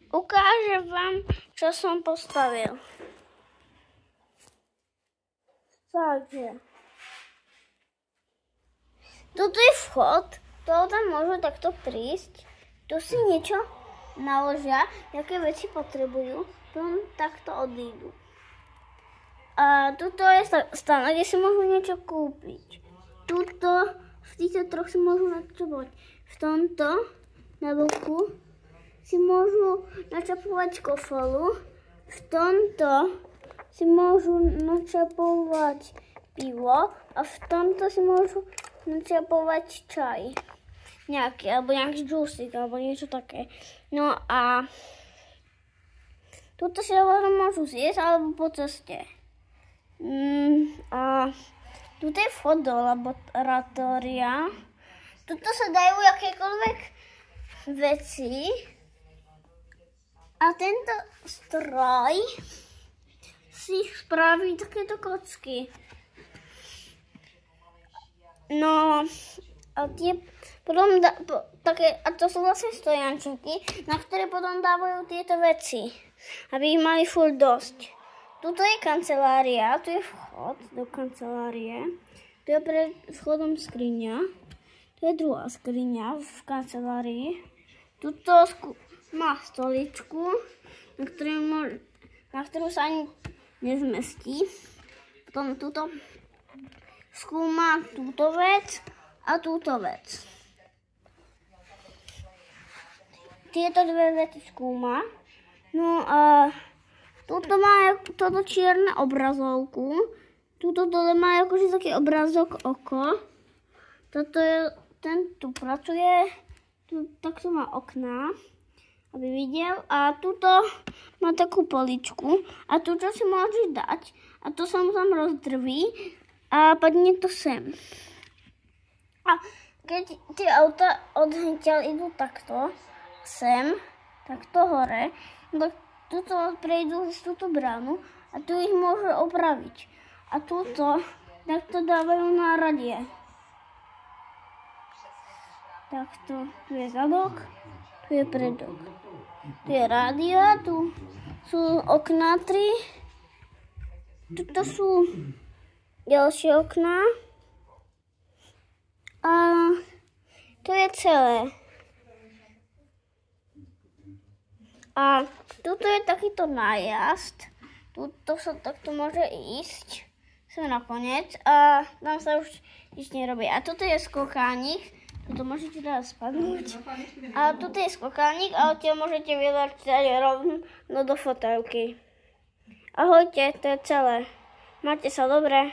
Ukážem vám, čo som postavil. Takže toto je vchod, to tam môžu takto prísť, tu si niečo naložia, aké veci potrebujú, tu takto odídu. A tuto je stán, kde si môžu niečo kúpiť. Tuto, v týchto troch si môžu načapovať. V tomto, na boku, si môžu načapovať kofolu. V tomto si môžu načapovať pivo a v tomto si môžu načapovať čaj. Nejaký, alebo nejaký džúsik, alebo niečo také. No a tuto si môžu zjesť alebo po ceste. A tuto je vchod do laboratória. Tuto sa dajú akékoľvek veci. A tento stroj si spraví takéto kocky. No a tie potom a to sú vlastne stojančeky, na ktoré potom dávajú tieto veci, aby ich mali furt dosť. Tuto je kancelária, tu je vchod do kancelárie, tu je pred vchodom skriňa, tu je druhá skriňa v kancelárii, tuto má stoličku, na ktorú sa ani nezmestí. Potom tuto skúma túto vec a túto vec. Tieto dve veci skúma. No a tuto má toto čierne obrazovku. Tuto dole má akože taký obrázok oko. Toto je, ten tu pracuje, tu takto má okná, aby videl. A tuto má takú poličku a tu čo si môžeš dať. A to sa mu tam rozdrví a padne to sem. A keď tie auta odhentiaľ idú takto sem, takto hore, tak tuto prejdú z túto bránu a tu ich môžu opraviť. A tuto takto dávajú na radie. Takto, tu je zadok, tu je predok. Tu je rádio, tu sú okná 3. Tuto sú ďalšie okná. A to je celé. A tuto je takýto nájazd. Tuto sa takto môže ísť. Sme nakoniec. A tam sa už nič nerobí. A tuto je skokánik. Tuto môžete teraz spadnúť. A tuto je skokánik a odtiaľ môžete vyletieť rovno do fotelky. Ahojte, to je celé. Máte sa dobre.